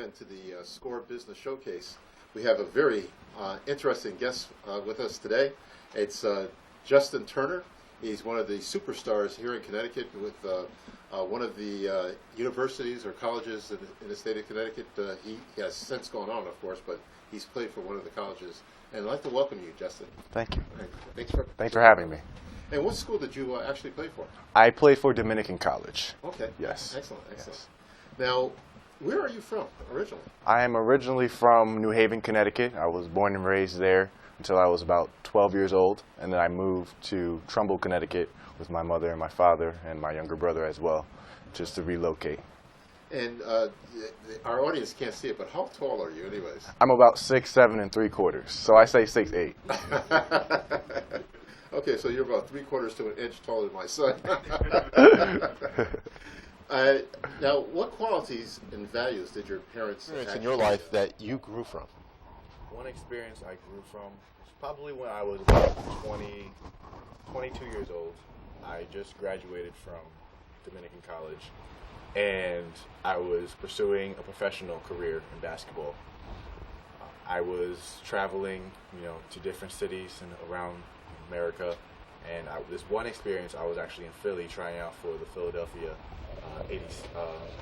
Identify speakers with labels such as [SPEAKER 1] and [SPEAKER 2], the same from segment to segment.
[SPEAKER 1] again to the SCORE Business Showcase. We have a very interesting guest with us today. It's Justin Turner. He's one of the superstars here in Connecticut with one of the universities or colleges in the state of Connecticut. He has since gone on, of course, but he's played for one of the colleges. And I'd like to welcome you, Justin.
[SPEAKER 2] Thank you.
[SPEAKER 1] Thanks
[SPEAKER 2] for having me.
[SPEAKER 1] And what school did you actually play for?
[SPEAKER 2] I played for Dominican College.
[SPEAKER 1] Okay.
[SPEAKER 2] Yes.
[SPEAKER 1] Excellent.
[SPEAKER 2] Yes.
[SPEAKER 1] Now, where are you from originally?
[SPEAKER 2] I am originally from New Haven, Connecticut. I was born and raised there until I was about 12 years old, and then I moved to Trumbull, Connecticut with my mother and my father and my younger brother as well, just to relocate.
[SPEAKER 1] And our audience can't see it, but how tall are you anyways?
[SPEAKER 2] I'm about 6'7" 3/4", so I say 6'8".
[SPEAKER 1] Okay, so you're about 3/4 to an inch taller than my son. Now, what qualities and values did your parents
[SPEAKER 3] in your life that you grew from?
[SPEAKER 4] One experience I grew from was probably when I was about 22 years old. I just graduated from Dominican College, and I was pursuing a professional career in basketball. I was traveling, to different cities and around America, and this one experience, I was actually in Philly trying out for the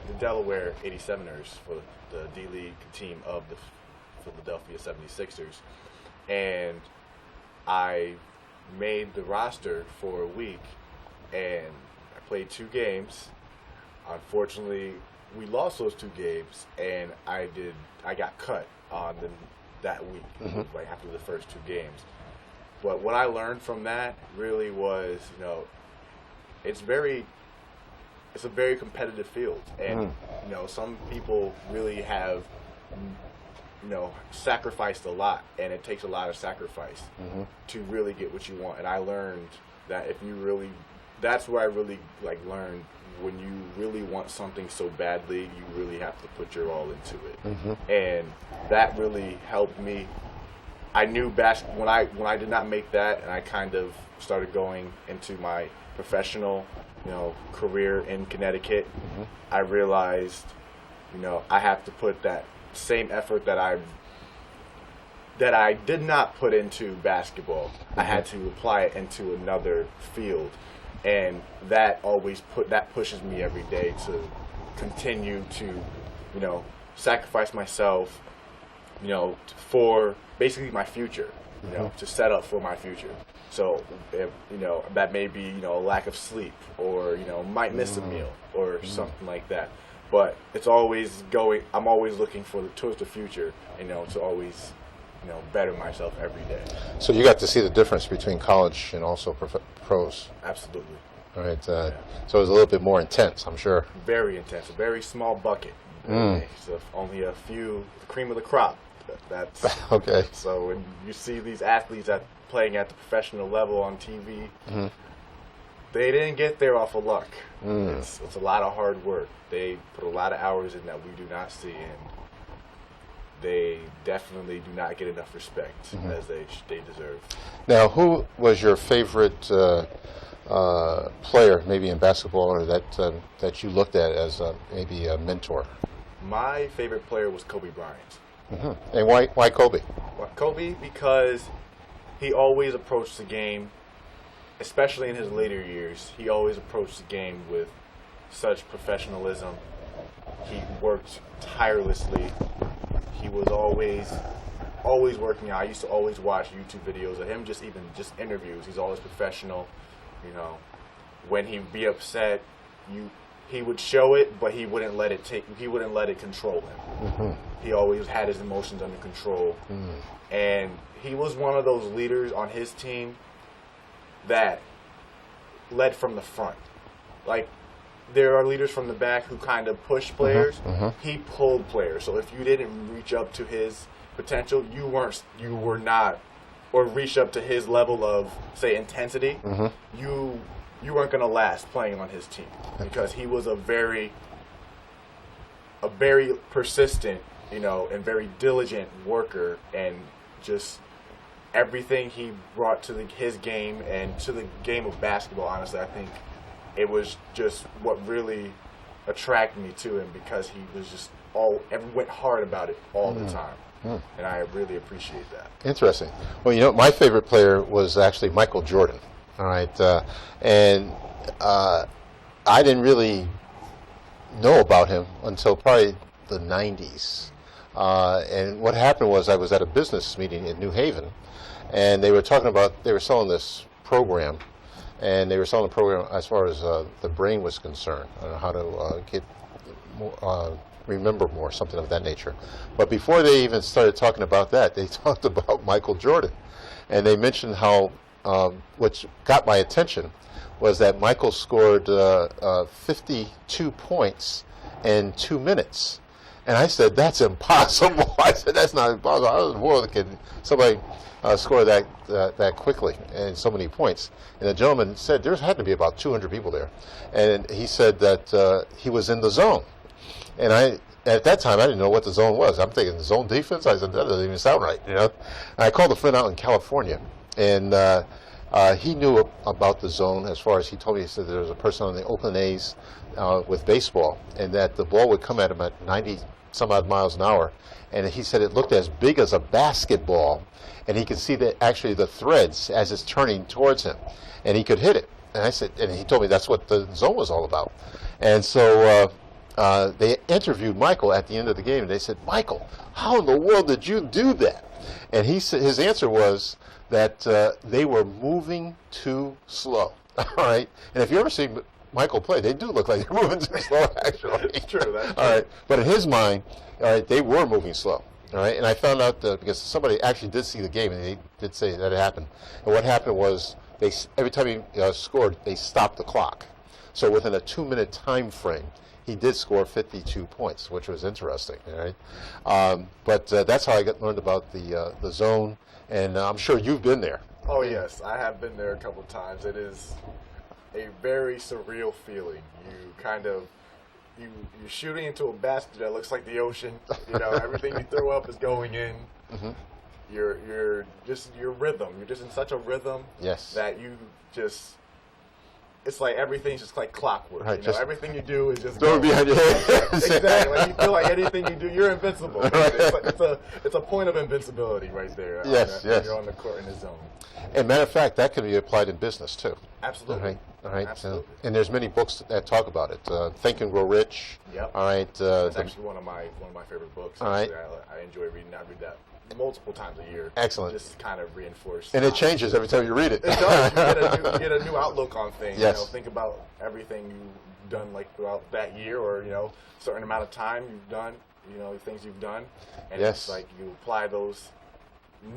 [SPEAKER 4] the Delaware 87ers for the D-League team of the Philadelphia 76ers, and I made the roster for a week, and I played 2 games. Unfortunately, we lost those 2 games, and I got cut on that week, right after the first 2 games. But what I learned from that really was, it's a very competitive field, and some people really have sacrificed a lot, and it takes a lot of sacrifice to really get what you want. And I learned that that's where I really learned, when you really want something so badly, you really have to put your all into it. And that really helped me. I knew when I did not make that, and I kind of started going into my professional career in Connecticut, I realized, I have to put that same effort that I did not put into basketball. I had to apply it into another field, and that pushes me every day to continue to, sacrifice myself, for basically my future, to set up for my future. So, that may be, a lack of sleep, or, might miss a meal or something like that. But it's always I'm always looking towards the future, to always, better myself every day.
[SPEAKER 3] So you got to see the difference between college and also pros.
[SPEAKER 4] Absolutely.
[SPEAKER 3] All right. So it was a little bit more intense, I'm sure.
[SPEAKER 4] Very intense. A very small bucket. So only the cream of the crop. That's
[SPEAKER 3] okay.
[SPEAKER 4] So when you see these athletes playing at the professional level on TV, they didn't get there off of luck. It's a lot of hard work. They put a lot of hours in that we do not see, and they definitely do not get enough respect as they deserve.
[SPEAKER 3] Now, who was your favorite player, maybe in basketball, or that you looked at as maybe a mentor?
[SPEAKER 4] My favorite player was Kobe Bryant.
[SPEAKER 3] And why Kobe?
[SPEAKER 4] Kobe, because he always approached the game, especially in his later years, he always approached the game with such professionalism. He worked tirelessly. He was always working out. I used to always watch YouTube videos of him, just interviews. He's always professional. When he'd be upset, he would show it, but he wouldn't let it control him. He always had his emotions under control. And he was one of those leaders on his team that led from the front. Like, there are leaders from the back who kind of push players. He pulled players. So if you didn't reach up to his potential, you were not, or reach up to his level of, say, intensity, you weren't going to last playing on his team, because he was a very persistent, and very diligent worker, and just everything he brought to his game and to the game of basketball. Honestly, I think it was just what really attracted me to him because he was just went hard about it all the time, and I really appreciate that.
[SPEAKER 3] Interesting. Well, you know, my favorite player was actually Michael Jordan. All right, and I didn't really know about him until probably the 90s. And what happened was I was at a business meeting in New Haven, and they were selling this program, and they were selling the program as far as the brain was concerned, how to get more, remember more, something of that nature. But before they even started talking about that, they talked about Michael Jordan, and they mentioned how, which got my attention, was that Michael scored 52 points in 2 minutes. And I said, that's impossible. I said, that's not impossible. I was more than somebody score that quickly and so many points. And the gentleman said there had to be about 200 people there. And he said that he was in the zone. And at that time, I didn't know what the zone was. I'm thinking zone defense? I said, that doesn't even sound right, you know. And I called a friend out in California, and he knew about the zone as far as he told me. He said there was a person on the Oakland A's with baseball, and that the ball would come at him at 90 some odd miles an hour, and he said it looked as big as a basketball, and he could see actually the threads as it's turning towards him, and he could hit it. And I said, and he told me that's what the zone was all about. And so they interviewed Michael at the end of the game, and they said, Michael, how in the world did you do that? And he said his answer was that they were moving too slow. All right, and if you ever see Michael play, they do look like they're moving too slow, actually.
[SPEAKER 4] It's true. That's true.
[SPEAKER 3] All right, but in his mind, all right, they were moving slow. All right, and I found out because somebody actually did see the game, and they did say that it happened. And what happened was every time he scored, they stopped the clock. So within a 2-minute time frame, he did score 52 points, which was interesting. All right, but that's how I learned about the zone, and I'm sure you've been there.
[SPEAKER 4] Oh yes, I have been there a couple of times. It is a very surreal feeling. You kind of you're shooting into a basket that looks like the ocean. You know, everything you throw up is going in.
[SPEAKER 3] Mm-hmm.
[SPEAKER 4] You're just your rhythm. You're just in such a rhythm that you just. It's like everything's just like clockwork.
[SPEAKER 3] Right,
[SPEAKER 4] you know, everything you do is just
[SPEAKER 3] throw it behind your head.
[SPEAKER 4] Exactly. Like you feel like anything you do, you're invincible. Right. It's a point of invincibility right there.
[SPEAKER 3] Yes.
[SPEAKER 4] You're on the court in the zone.
[SPEAKER 3] And matter of fact, that can be applied in business too.
[SPEAKER 4] Absolutely.
[SPEAKER 3] All right.
[SPEAKER 4] Absolutely.
[SPEAKER 3] And there's many books that talk about it. Think and Grow Rich.
[SPEAKER 4] Yep.
[SPEAKER 3] All right.
[SPEAKER 4] That's actually one of my favorite books.
[SPEAKER 3] All right.
[SPEAKER 4] I enjoy reading. I read that multiple times a year.
[SPEAKER 3] Excellent.
[SPEAKER 4] Just kind of reinforce.
[SPEAKER 3] And it changes every time you read it.
[SPEAKER 4] It does. You get a new outlook on things.
[SPEAKER 3] Yes.
[SPEAKER 4] You know, think about everything you've done like throughout that year, or certain amount of time you've done. Things you've done, and it's like you apply those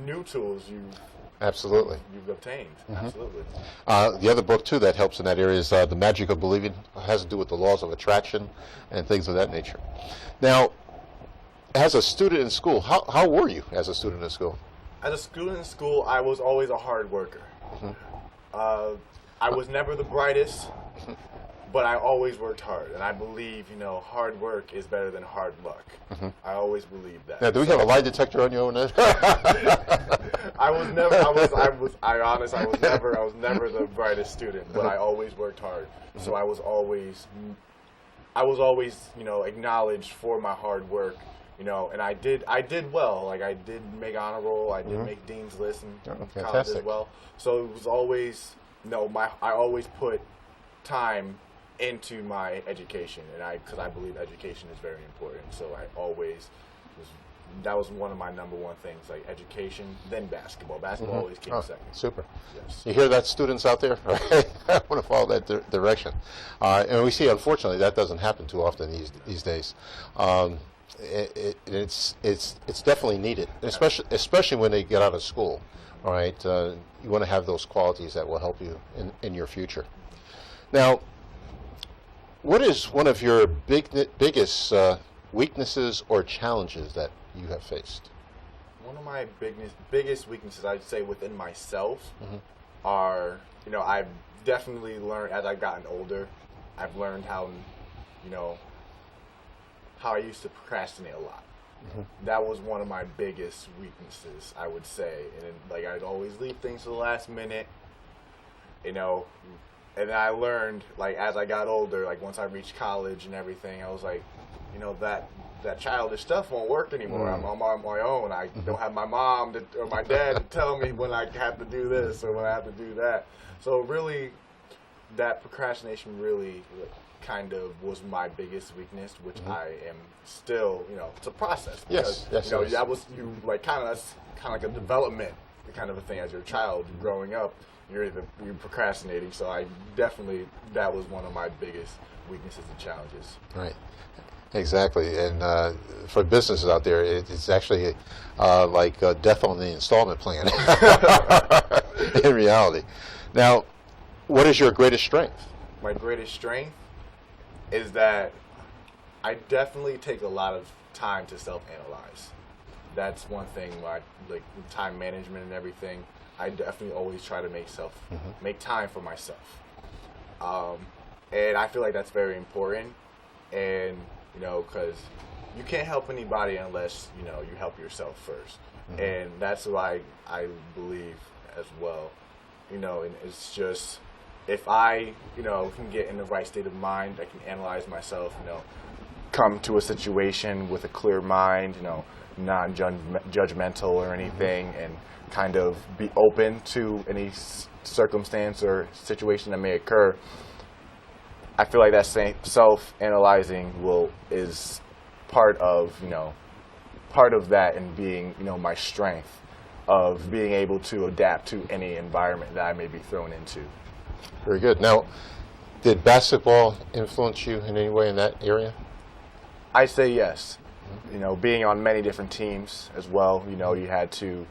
[SPEAKER 4] new tools you've obtained.
[SPEAKER 3] Mm-hmm.
[SPEAKER 4] Absolutely.
[SPEAKER 3] The other book too that helps in that area is The Magic of Believing. It has to do with the laws of attraction and things of that nature. Now, as a student in school, how were you as a student in school?
[SPEAKER 4] As a student in school, I was always a hard worker.
[SPEAKER 3] Mm-hmm.
[SPEAKER 4] I was never the brightest, but I always worked hard, and I believe hard work is better than hard luck. Mm-hmm. I always believe that.
[SPEAKER 3] Now, do we have a lie detector on you on that?
[SPEAKER 4] I was never the brightest student, but I always worked hard. Mm-hmm. So I was always acknowledged for my hard work. And I did well. Like I did make honor roll. I did make dean's list in college as well. So it was always, I always put time into my education, and because I believe education is very important. So that was one of my number one things, like education, then basketball. Basketball always came second.
[SPEAKER 3] Super.
[SPEAKER 4] Yes.
[SPEAKER 3] You hear that, students out there? I want to follow that direction. And we see, unfortunately, that doesn't happen too often these days. It's definitely needed, especially when they get out of school. All right, you want to have those qualities that will help you in your future. Now, what is one of your biggest weaknesses or challenges that you have faced?
[SPEAKER 4] One of my biggest weaknesses, I'd say, within myself are, I've definitely learned as I've gotten older. I've learned how I used to procrastinate a lot. Mm-hmm. That was one of my biggest weaknesses, I would say. And I'd always leave things to the last minute. and I learned, like, as I got older, like, once I reached college and everything, I was like, you know, that childish stuff won't work anymore. I'm on my own. I don't have my mom or my dad to tell me when I have to do this or when I have to do that. So really, that procrastination really kind of was my biggest weakness, which I am still, you know, it's a process.
[SPEAKER 3] Yes,
[SPEAKER 4] Because,
[SPEAKER 3] yes,
[SPEAKER 4] you know,
[SPEAKER 3] yes.
[SPEAKER 4] that was like kind of like a development kind of a thing as your child growing up. You're procrastinating. So I definitely, that was one of my biggest weaknesses and challenges.
[SPEAKER 3] Right. Exactly. And for businesses out there, it's actually like death on the installment plan in reality. Now, what is your greatest strength?
[SPEAKER 4] My greatest strength is that I definitely take a lot of time to self-analyze. That's one thing, like with time management and everything. I definitely always try to make time for myself, and I feel like that's very important. And you know, because you can't help anybody unless you know you help yourself first, and that's why I believe as well. You know, and it's just if I you know can get in the right state of mind, I can analyze myself. You know, come to a situation with a clear mind. You know, non-judgmental or anything, and kind of be open to any circumstance or situation that may occur. I feel like that same self-analyzing is part of that and being my strength of being able to adapt to any environment that I may be thrown into.
[SPEAKER 3] Very good. Now, did basketball influence you in any way in that area?
[SPEAKER 4] I say yes. You know, being on many different teams as well, you know, you had to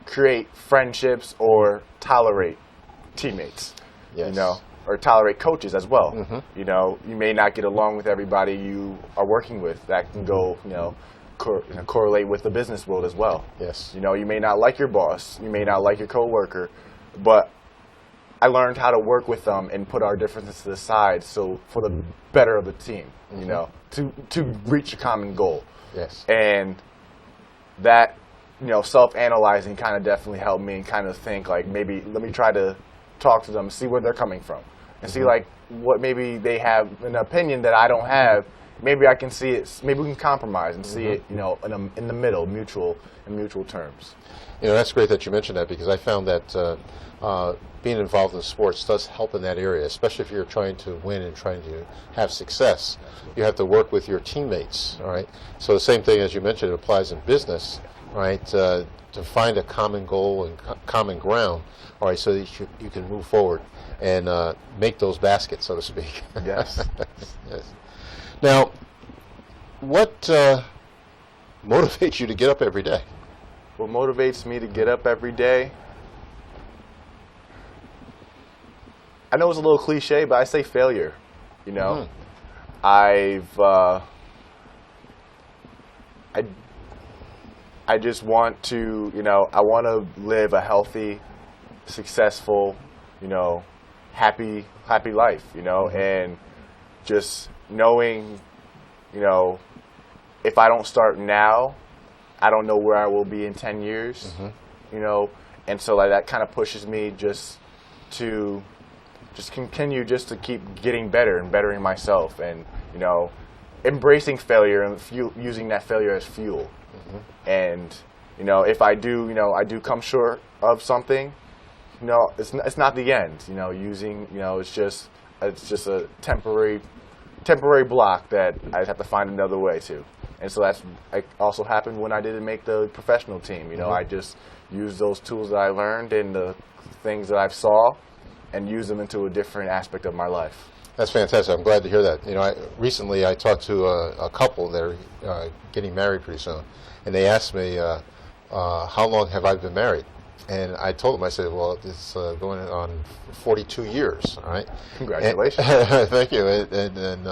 [SPEAKER 4] create friendships or tolerate teammates.
[SPEAKER 3] Yes.
[SPEAKER 4] You know, or tolerate coaches as well. You know, you may not get along with everybody you are working with. That can go, correlate with the business world as well.
[SPEAKER 3] Yes.
[SPEAKER 4] You know, you may not like your boss, you may not like your coworker, but I learned how to work with them and put our differences to the side, so for the better of the team, you know, to reach a common goal.
[SPEAKER 3] Yes.
[SPEAKER 4] And that, self-analyzing kind of definitely helped me kind of think like, maybe let me try to talk to them, see where they're coming from, and see like what maybe they have an opinion that I don't have. Maybe I can see it. Maybe we can compromise and see it, in the middle, mutual terms.
[SPEAKER 3] You know, that's great that you mentioned that, because I found that being involved in sports does help in that area, especially if you're trying to win and trying to have success. You have to work with your teammates, all right? So the same thing as you mentioned, it applies in business, right? To find a common goal and common ground, all right, so that you can move forward and make those baskets, so to speak.
[SPEAKER 4] Yes.
[SPEAKER 3] Yes. Now, what motivates you to get up every day?
[SPEAKER 4] What motivates me to get up every day? I know it's a little cliche, but I say failure. You know, I just want to, I want to live a healthy, successful, happy life, and just knowing, if I don't start now, I don't know where I will be in 10 years, and so like that kind of pushes me just to continue to keep getting better and bettering myself, and embracing failure and using that failure as fuel. And if I do I do come short of something, it's not the end. It's just a temporary block that I just have to find another way to. And so that's also happened when I didn't make the professional team. I just used those tools that I learned and the things that I saw and use them into a different aspect of my life.
[SPEAKER 3] That's fantastic. I'm glad to hear that. Recently I talked to a couple that are getting married pretty soon, and they asked me, how long have I been married? And I told them, I said, well, it's going on 42 years, all right?
[SPEAKER 4] Congratulations.
[SPEAKER 3] Thank you. And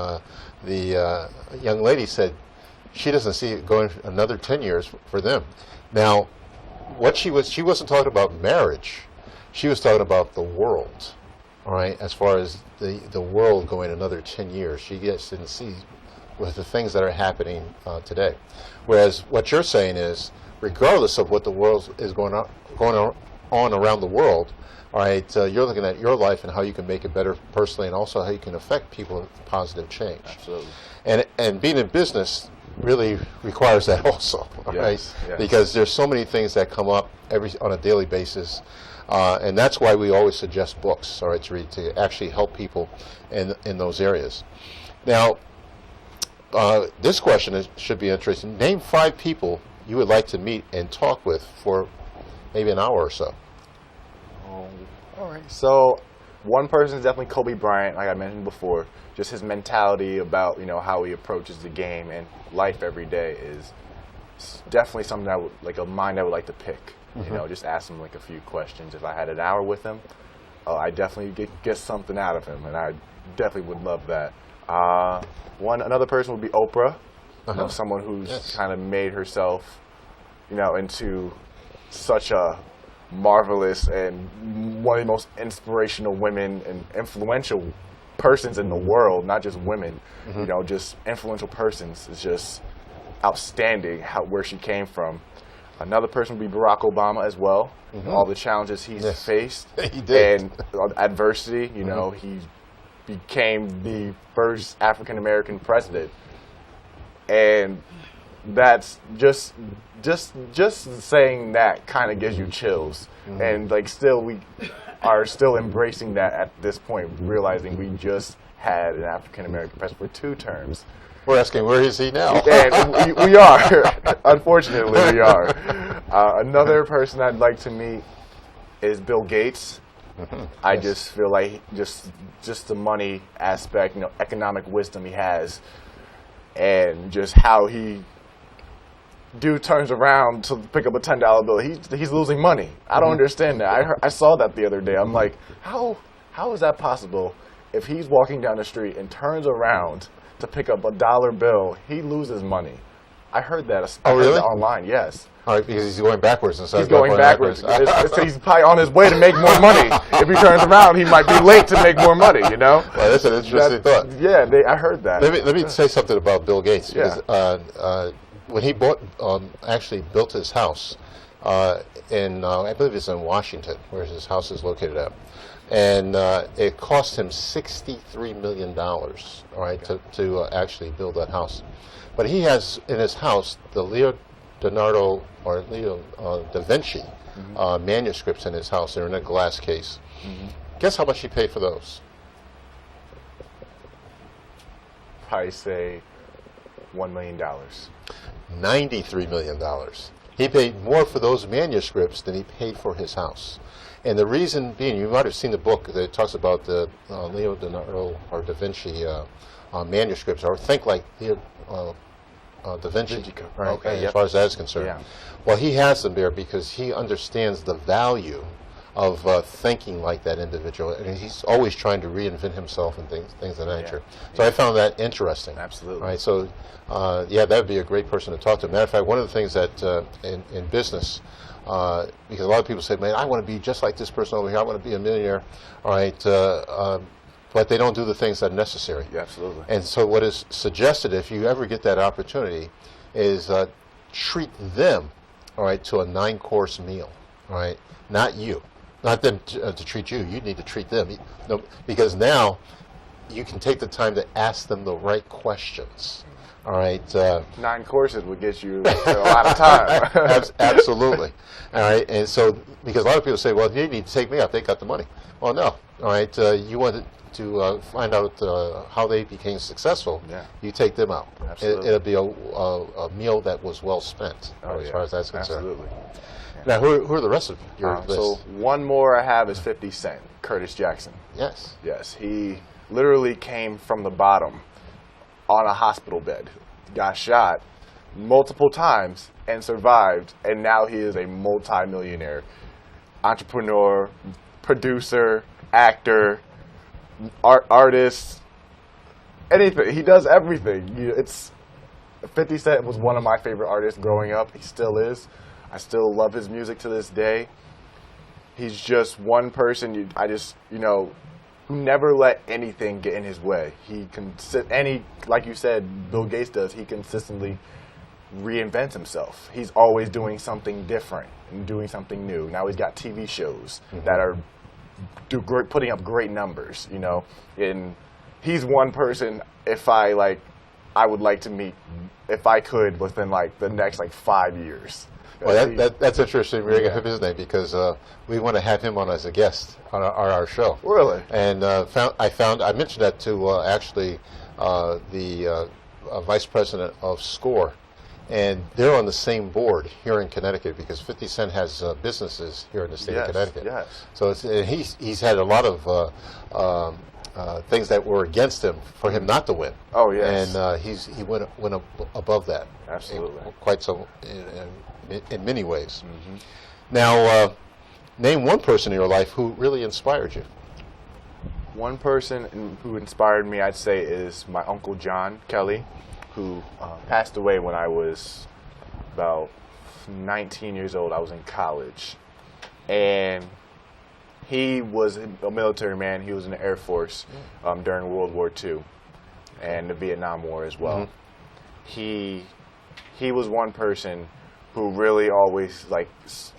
[SPEAKER 3] the young lady said she doesn't see it going another 10 years for them. Now, she wasn't talking about marriage. She was talking about the world, all right, as far as the world going another 10 years. She just didn't see with the things that are happening today. Whereas what you're saying is, regardless of what the world is going on around the world, all right, you're looking at your life and how you can make it better personally, and also how you can affect people with positive change.
[SPEAKER 4] Absolutely.
[SPEAKER 3] And being in business really requires that also, all
[SPEAKER 4] Yes,
[SPEAKER 3] right?
[SPEAKER 4] yes.
[SPEAKER 3] Because there's so many things that come up on a daily basis, and that's why we always suggest books, all right, to read, to actually help people in those areas. Now, this question should be interesting. Name 5 people you would like to meet and talk with for maybe an hour or so.
[SPEAKER 2] All right. So one person is definitely Kobe Bryant, like I mentioned before. Just his mentality about, how he approaches the game and life every day is definitely something that a mind I would like to pick. Just ask him like a few questions. If I had an hour with him, I definitely get something out of him, and I definitely would love that. Another person would be Oprah. Someone who's kind of made herself, into such a marvelous and one of the most inspirational women and influential persons in the world, not just women, just influential persons. It's just outstanding where she came from. Another person would be Barack Obama as well. All the challenges he's faced
[SPEAKER 3] He did.
[SPEAKER 2] and adversity, he became the first African American president. And that's just saying that kind of gives you chills. And still we are still embracing that at this point, realizing we just had an African American president for 2 terms.
[SPEAKER 3] We're asking, where is he now?
[SPEAKER 2] And we are. Unfortunately, we are. Another person I'd like to meet is Bill Gates. I just feel like just the money aspect, economic wisdom he has, and just how he turns around to pick up a $10 bill. He's losing money. I don't understand that. I saw that the other day. I'm like, how is that possible? If he's walking down the street and turns around to pick up a $1 bill, he loses money. I heard that.
[SPEAKER 3] Oh, really?
[SPEAKER 2] I heard that online, yes.
[SPEAKER 3] All right, because he's going backwards instead
[SPEAKER 2] He's
[SPEAKER 3] of
[SPEAKER 2] going backwards. He's probably on his way to make more money. If he turns around, he might be late to make more money,
[SPEAKER 3] Well, that's an interesting thought.
[SPEAKER 2] Yeah, I heard that.
[SPEAKER 3] Let me say something about Bill Gates.
[SPEAKER 2] Yeah.
[SPEAKER 3] Because, when he actually built his house in, I believe it's in Washington, where his house is located at, and it cost him $63 million, all right, to actually build that house. But he has in his house the Leo da Vinci manuscripts in his house. They're in a glass case. Guess how much he paid for those?
[SPEAKER 2] Probably say $1 million.
[SPEAKER 3] $93 million. He paid more for those manuscripts than he paid for his house. And the reason being, you might have seen the book that talks about the Leonardo or Da Vinci manuscripts, or think like Da Vinci, right?
[SPEAKER 2] Okay,
[SPEAKER 3] as far as that is concerned.
[SPEAKER 2] Yeah.
[SPEAKER 3] Well, he has them there because he understands the value of thinking like that individual, and he's always trying to reinvent himself and things of that nature. So I found that interesting.
[SPEAKER 2] Absolutely.
[SPEAKER 3] Right. So, that would be a great person to talk to. Matter of fact, one of the things that in business, because a lot of people say, "Man, I want to be just like this person over here. I want to be a millionaire." All right. But they don't do the things that are necessary.
[SPEAKER 2] Yeah, absolutely.
[SPEAKER 3] And so what is suggested, if you ever get that opportunity, is treat them, all right, to a 9-course meal, all right? Not you. Not them to treat you. You need to treat them. Because now you can take the time to ask them the right questions, all right?
[SPEAKER 2] 9 courses would get you a lot of time.
[SPEAKER 3] Absolutely. All right. And so, because a lot of people say, well, you need to take me out. They got the money. Well, no. All right. You want to find out how they became successful.
[SPEAKER 2] Yeah.
[SPEAKER 3] You take them out.
[SPEAKER 2] Absolutely.
[SPEAKER 3] It'll be a meal that was well spent, as far as that's concerned.
[SPEAKER 2] Absolutely.
[SPEAKER 3] Now, who are the rest of your list?
[SPEAKER 2] So one more I have is 50 Cent, Curtis Jackson.
[SPEAKER 3] Yes.
[SPEAKER 2] Yes, he literally came from the bottom on a hospital bed, got shot multiple times and survived, and now he is a multi-millionaire entrepreneur, producer, actor, artist, anything. He does everything. It's 50 Cent was one of my favorite artists growing up. He still is. I still love his music to this day. He's just one person who never let anything get in his way. He like you said, Bill Gates does. He consistently reinvents himself. He's always doing something different and doing something new. Now he's got TV shows that are putting up great numbers, you know. And he's one person I would like to meet if I could within like the next like 5 years.
[SPEAKER 3] Well, that's interesting. Bringing up his name because we want to have him on as a guest on our show.
[SPEAKER 2] Really?
[SPEAKER 3] And I mentioned that to actually the vice president of SCORE, and they're on the same board here in Connecticut because 50 Cent has businesses here in the state of Connecticut.
[SPEAKER 2] Yes.
[SPEAKER 3] So he's had a lot of things that were against him for him not to win.
[SPEAKER 2] Oh yes.
[SPEAKER 3] And he went above that.
[SPEAKER 2] Absolutely.
[SPEAKER 3] Quite so in many ways. Now, name one person in your life who really inspired you.
[SPEAKER 2] One person who inspired me, I'd say, is my Uncle John Kelly, who passed away when I was about 19 years old. I was in college. And he was a military man. He was in the Air Force during World War II and the Vietnam War as well. He was one person who really always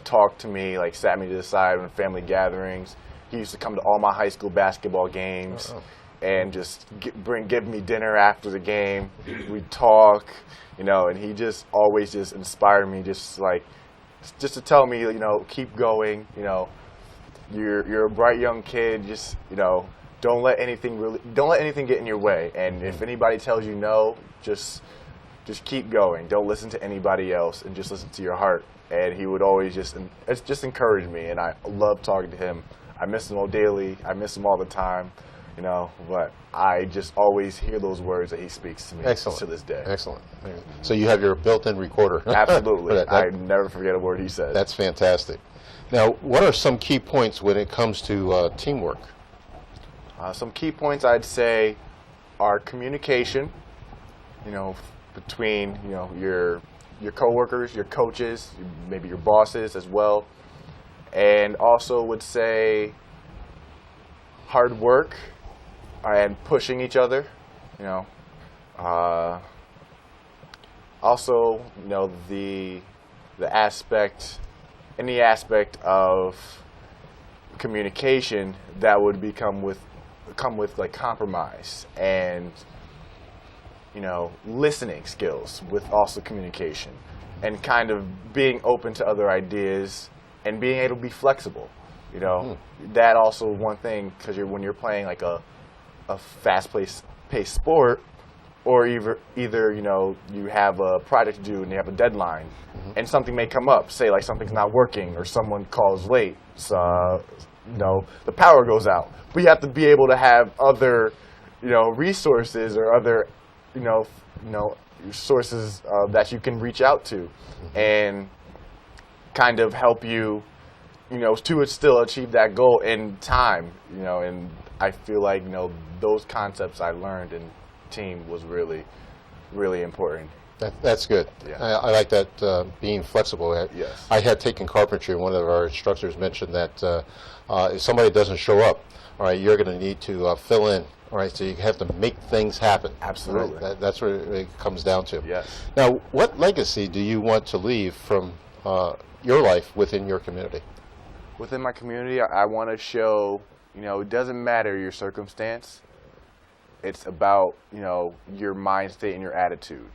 [SPEAKER 2] talked to me, sat me to the side in family gatherings. He used to come to all my high school basketball games and just give me dinner after the game. We'd talk, and he just always just inspired me, just to tell me, keep going, you're a bright young kid, just, don't let anything get in your way. And if anybody tells you no, just keep going. Don't listen to anybody else and just listen to your heart. And he would always just encourage me, and I love talking to him. I miss him all daily. I miss him all the time, but I just always hear those words that he speaks to me to this day.
[SPEAKER 3] Excellent. So you have your built-in recorder.
[SPEAKER 2] Absolutely. I never forget a word he says.
[SPEAKER 3] That's fantastic. Now, what are some key points when it comes to teamwork?
[SPEAKER 2] Some key points I'd say are communication, between, your coworkers, your coaches, maybe your bosses as well. And also would say hard work and pushing each other, also, the aspect, any aspect of communication that would come with compromise and, listening skills with also communication and kind of being open to other ideas and being able to be flexible, that also one thing, because when you're playing a fast-paced sport, or either you have a project to do and you have a deadline, and something may come up, say something's not working or someone calls late, so the power goes out, but you have to be able to have other resources or other sources that you can reach out to and kind of help you, to still achieve that goal in time, and I feel like, those concepts I learned in team was really, really important.
[SPEAKER 3] That's good.
[SPEAKER 2] Yeah.
[SPEAKER 3] I like that, being flexible.
[SPEAKER 2] Yes.
[SPEAKER 3] I had taken carpentry, and one of our instructors mentioned that if somebody doesn't show up, all right, you're going to need to fill in. All right, so you have to make things happen.
[SPEAKER 2] Absolutely.
[SPEAKER 3] Right? That's what it comes down to.
[SPEAKER 2] Yes.
[SPEAKER 3] Now, what legacy do you want to leave from your life within your community?
[SPEAKER 2] Within my community, I want to show, it doesn't matter your circumstance. It's about, your mind state and your attitude.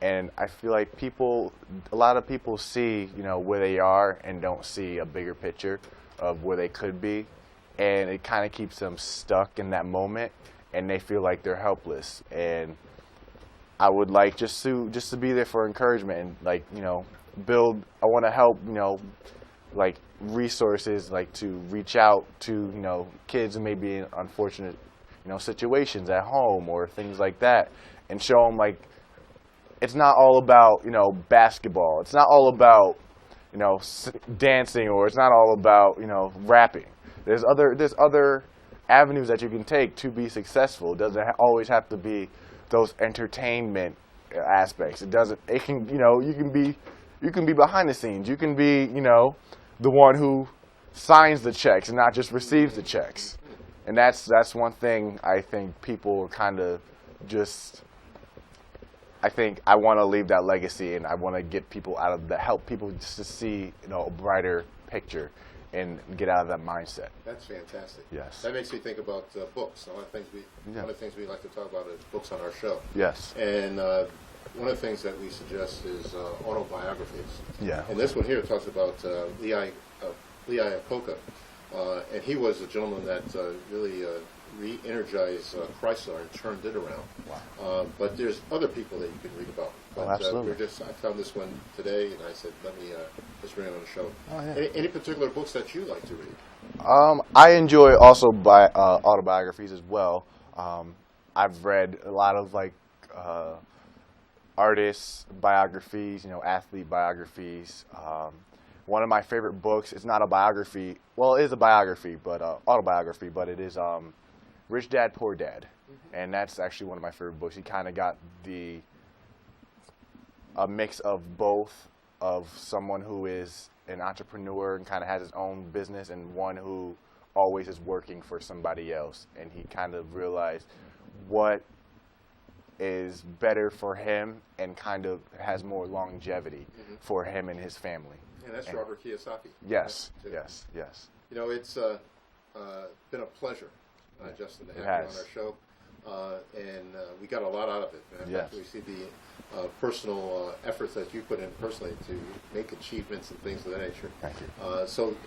[SPEAKER 2] And I feel like a lot of people see, where they are and don't see a bigger picture of where they could be. And it kind of keeps them stuck in that moment, and they feel like they're helpless. And I would like just to be there for encouragement and build. I want to help resources to reach out to kids who may be in unfortunate situations at home or things like that, and show them it's not all about basketball. It's not all about dancing, or it's not all about rapping. There's other avenues that you can take to be successful. It doesn't always have to be those entertainment aspects. It doesn't. It can you can be behind the scenes. You can be the one who signs the checks and not just receives the checks. And that's one thing I think people are kind of just I think I want to leave that legacy, and I want to get people out of that, help people just to see, you know, a brighter picture and get out of that mindset.
[SPEAKER 1] That's fantastic.
[SPEAKER 2] Yes.
[SPEAKER 1] That makes me think about books. One of the things we like to talk about is books on our show.
[SPEAKER 2] Yes.
[SPEAKER 1] And one of the things that we suggest is autobiographies.
[SPEAKER 2] Yeah.
[SPEAKER 1] And this one here talks about Lee Iacocca. And he was a gentleman that really re-energized Chrysler and turned it around.
[SPEAKER 2] Wow.
[SPEAKER 1] But there's other people that you can read about. But,
[SPEAKER 2] absolutely.
[SPEAKER 1] I found this one today, and I said, let me just bring it on the show.
[SPEAKER 2] Oh, yeah.
[SPEAKER 1] Any particular books that you like to read?
[SPEAKER 2] I enjoy also autobiographies as well. I've read a lot of like artists' biographies, you know, athlete biographies. One of my favorite books, it's not a biography, well, it is a biography, but autobiography, but it is Rich Dad, Poor Dad. And that's actually one of my favorite books. He kind of got a mix of both, of someone who is an entrepreneur and kind of has his own business, and one who always is working for somebody else. And he kind of realized what is better for him and kind of has more longevity for him and his family.
[SPEAKER 1] And that's Robert Kiyosaki.
[SPEAKER 2] Yes, yes, yes.
[SPEAKER 1] You know, it's been a pleasure, Justin, to have you on our show. And we got a lot out of it. And
[SPEAKER 2] Yes.
[SPEAKER 1] we see the personal efforts that you put in personally to make achievements and things of that nature.
[SPEAKER 2] Thank you.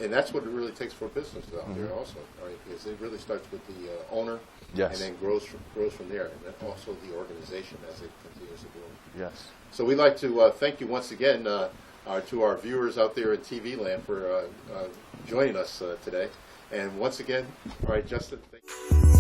[SPEAKER 1] And that's what it really takes for business out there also, right? Because it really starts with the owner,
[SPEAKER 2] Yes.
[SPEAKER 1] and then grows from there, and then also the organization as it continues to grow.
[SPEAKER 2] Yes.
[SPEAKER 1] So we'd like to thank you once again to our viewers out there in TV land for joining us today. And once again, all right, Justin, thank you.